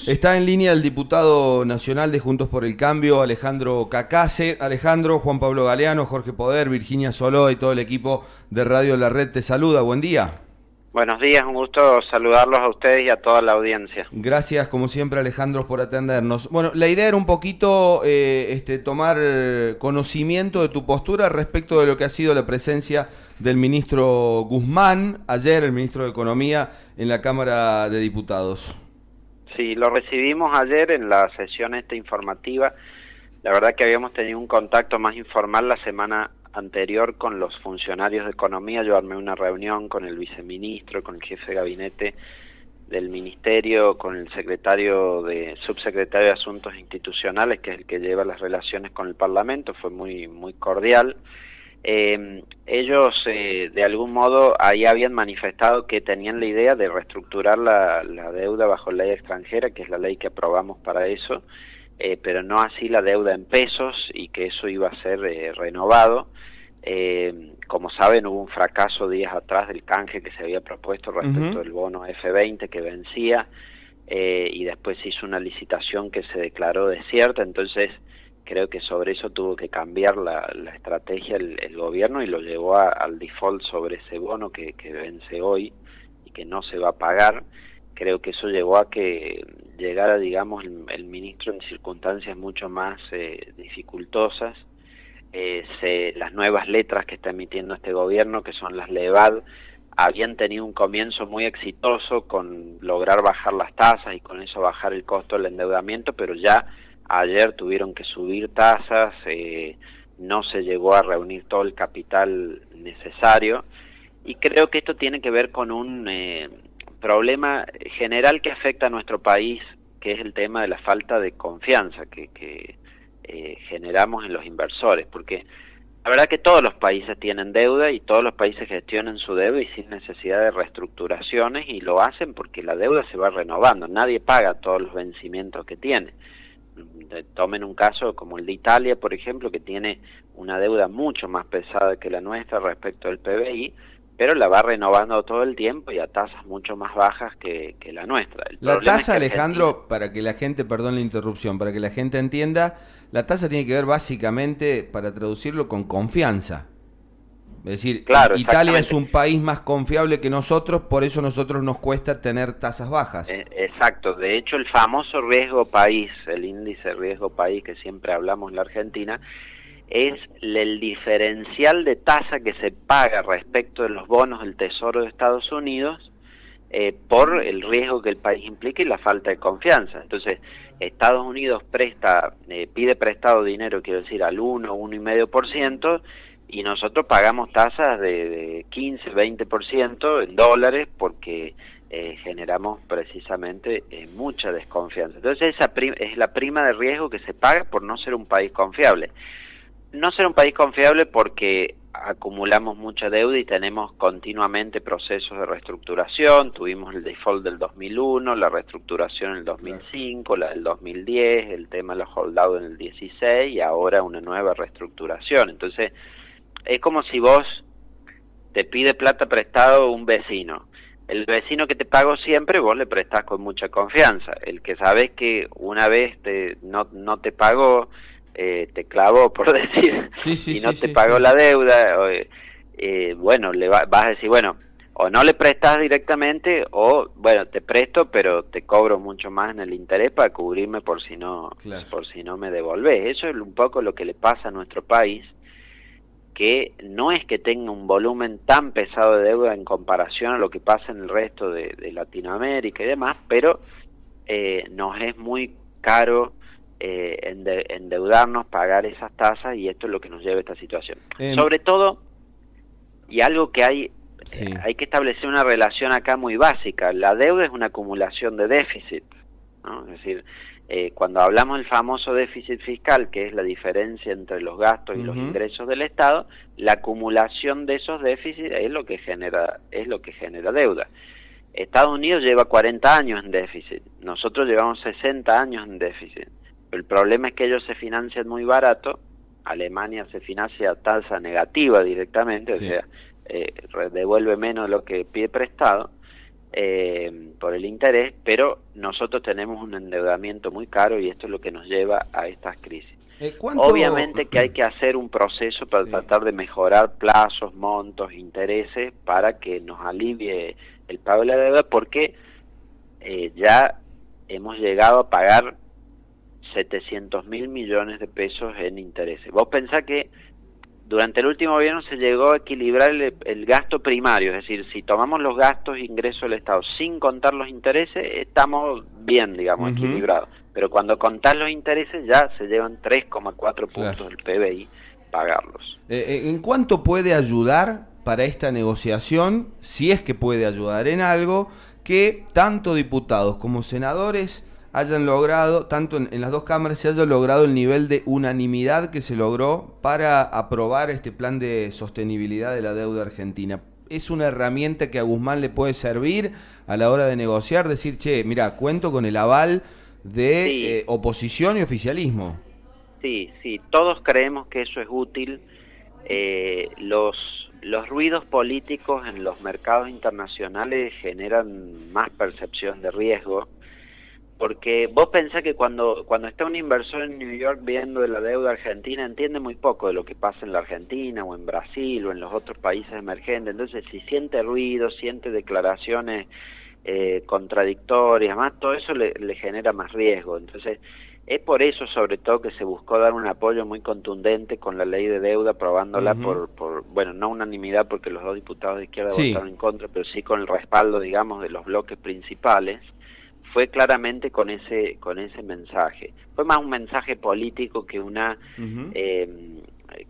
Está en línea el diputado nacional de Juntos por el Cambio, Alejandro Cacase. Alejandro, Juan Pablo Galeano, Jorge Poder, Virginia Soló y todo el equipo de Radio La Red te saluda. Buen día. Buenos días, un gusto saludarlos a ustedes y a toda la audiencia. Gracias, como siempre, Alejandro, por atendernos. Bueno, la idea era un poquito tomar conocimiento de tu postura respecto de lo que ha sido la presencia del ministro Guzmán, ayer el ministro de Economía, en la Cámara de Diputados. Sí, lo recibimos ayer en la sesión informativa. La verdad que habíamos tenido un contacto más informal la semana anterior con los funcionarios de Economía. Yo armé una reunión con el viceministro, con el jefe de gabinete del ministerio, con el subsecretario de Asuntos Institucionales, que es el que lleva las relaciones con el Parlamento. Fue muy cordial. Ellos de algún modo ahí habían manifestado que tenían la idea de reestructurar la deuda bajo ley extranjera, que es la ley que aprobamos para eso, pero no así la deuda en pesos, y que eso iba a ser renovado. Como saben, hubo un fracaso días atrás del canje que se había propuesto respecto del bono F20 que vencía, y después se hizo una licitación que se declaró desierta. Entonces creo que sobre eso tuvo que cambiar la estrategia el gobierno, y lo llevó al default sobre ese bono que vence hoy y que no se va a pagar. Creo que eso llevó a que llegara, digamos, el ministro en circunstancias mucho más dificultosas. Las nuevas letras que está emitiendo este gobierno, que son las LEVAD, habían tenido un comienzo muy exitoso con lograr bajar las tasas y con eso bajar el costo del endeudamiento, pero ya ayer tuvieron que subir tasas, no se llegó a reunir todo el capital necesario, y creo que esto tiene que ver con un problema general que afecta a nuestro país, que es el tema de la falta de confianza que generamos en los inversores, porque la verdad que todos los países tienen deuda y todos los países gestionan su deuda y sin necesidad de reestructuraciones, y lo hacen porque la deuda se va renovando, nadie paga todos los vencimientos que tiene. Tomen un caso como el de Italia, por ejemplo, que tiene una deuda mucho más pesada que la nuestra respecto al PBI, pero la va renovando todo el tiempo y a tasas mucho más bajas que la nuestra. La tasa, Alejandro, para que la gente, perdón la interrupción, para que la gente entienda, la tasa tiene que ver básicamente, para traducirlo, con confianza. Es decir, claro, Italia es un país más confiable que nosotros, por eso a nosotros nos cuesta tener tasas bajas. Exacto, de hecho el famoso riesgo país, el índice riesgo país que siempre hablamos en la Argentina, es el diferencial de tasa que se paga respecto de los bonos del Tesoro de Estados Unidos por el riesgo que el país implica y la falta de confianza. Entonces, Estados Unidos pide prestado dinero, quiero decir, al 1,5%, y nosotros pagamos tasas de 15, 20% en dólares porque generamos precisamente mucha desconfianza. Entonces esa es la prima de riesgo que se paga por no ser un país confiable. No ser un país confiable porque acumulamos mucha deuda y tenemos continuamente procesos de reestructuración. Tuvimos el default del 2001, la reestructuración en el 2005, la del 2010, el tema de los holdout en el 16 y ahora una nueva reestructuración. Entonces es como si vos te pide plata prestado un vecino. El vecino que te pagó siempre, vos le prestás con mucha confianza. El que sabes que una vez no te pagó, te clavó, por decir, y no te pagó la deuda, bueno, vas a decir, bueno, o no le prestás directamente, o bueno, te presto, pero te cobro mucho más en el interés para cubrirme por si no me devolvés. Eso es un poco lo que le pasa a nuestro país, que no es que tenga un volumen tan pesado de deuda en comparación a lo que pasa en el resto de Latinoamérica y demás, pero nos es muy caro endeudarnos, pagar esas tasas, y esto es lo que nos lleva a esta situación. Sobre todo, y algo que hay que establecer una relación acá muy básica: la deuda es una acumulación de déficit, ¿no? Es decir, cuando hablamos del famoso déficit fiscal, que es la diferencia entre los gastos y los ingresos del Estado, la acumulación de esos déficits es lo que genera deuda. Estados Unidos lleva 40 años en déficit, nosotros llevamos 60 años en déficit. El problema es que ellos se financian muy barato, Alemania se financia a tasa negativa directamente, o sea, devuelve menos de lo que pide prestado, por el interés, pero nosotros tenemos un endeudamiento muy caro y esto es lo que nos lleva a estas crisis. Obviamente que hay que hacer un proceso para tratar de mejorar plazos, montos, intereses para que nos alivie el pago de la deuda, porque ya hemos llegado a pagar 700.000 millones de pesos en intereses. Vos pensás que durante el último gobierno se llegó a equilibrar el gasto primario, es decir, si tomamos los gastos e ingresos del Estado sin contar los intereses, estamos bien, digamos, equilibrados. Pero cuando contás los intereses ya se llevan 3,4 puntos del PBI pagarlos. ¿En cuánto puede ayudar para esta negociación, si es que puede ayudar en algo, que tanto diputados como senadores hayan logrado, tanto en las dos cámaras, se haya logrado el nivel de unanimidad que se logró para aprobar este plan de sostenibilidad de la deuda argentina? ¿Es una herramienta que a Guzmán le puede servir a la hora de negociar? Decir, che, mira, cuento con el aval de oposición y oficialismo. Sí, todos creemos que eso es útil. Los ruidos políticos en los mercados internacionales generan más percepción de riesgo, porque vos pensás que cuando está un inversor en New York viendo de la deuda argentina, entiende muy poco de lo que pasa en la Argentina o en Brasil o en los otros países emergentes. Entonces, si siente ruido, siente declaraciones contradictorias, más todo eso le genera más riesgo. Entonces, es por eso sobre todo que se buscó dar un apoyo muy contundente con la ley de deuda, aprobándola por bueno, no unanimidad porque los dos diputados de izquierda votaron en contra, pero sí con el respaldo, digamos, de los bloques principales. Fue claramente con ese mensaje. Fue más un mensaje político que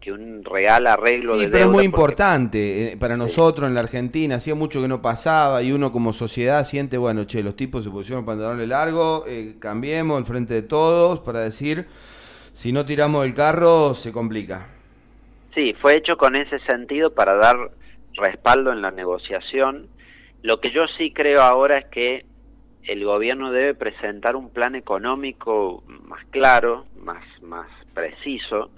que un real arreglo de deuda. Pero es muy importante para nosotros en la Argentina. Hacía mucho que no pasaba y uno como sociedad siente, bueno, che, los tipos se pusieron pantalones largos, cambiemos el frente de todos para decir, si no tiramos el carro se complica. Sí, fue hecho con ese sentido para dar respaldo en la negociación. Lo que yo sí creo ahora es que el gobierno debe presentar un plan económico más claro, más preciso,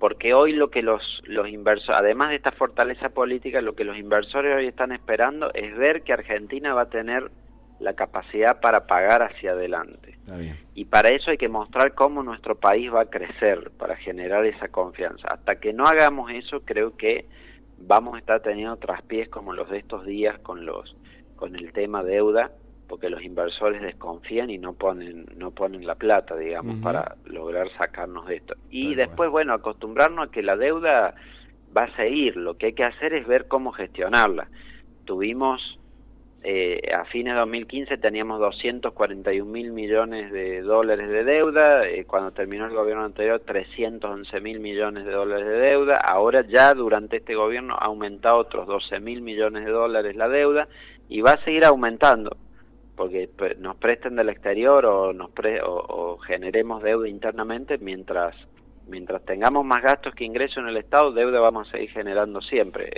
porque hoy lo que los inversores, además de esta fortaleza política, lo que los inversores hoy están esperando es ver que Argentina va a tener la capacidad para pagar hacia adelante. Está bien. Y para eso hay que mostrar cómo nuestro país va a crecer, para generar esa confianza. Hasta que no hagamos eso, creo que vamos a estar teniendo traspiés como los de estos días con el tema deuda, porque los inversores desconfían y no ponen la plata, digamos, para lograr sacarnos de esto. Y después, bueno, acostumbrarnos a que la deuda va a seguir. Lo que hay que hacer es ver cómo gestionarla. Tuvimos, a fines de 2015 teníamos 241.000 millones de dólares de deuda, cuando terminó el gobierno anterior 311.000 millones de dólares de deuda, ahora ya durante este gobierno ha aumentado otros 12.000 millones de dólares la deuda y va a seguir aumentando, porque nos presten del exterior o generemos deuda internamente, mientras tengamos más gastos que ingresos en el Estado, deuda vamos a seguir generando siempre.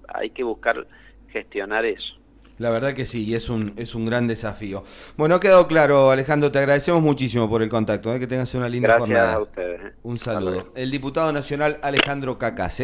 Hay que buscar gestionar eso. La verdad que sí, y es un gran desafío. Bueno, ha quedado claro, Alejandro, te agradecemos muchísimo por el contacto, que tengas una linda jornada. Gracias a ustedes. Un saludo. El diputado nacional Alejandro Cacas.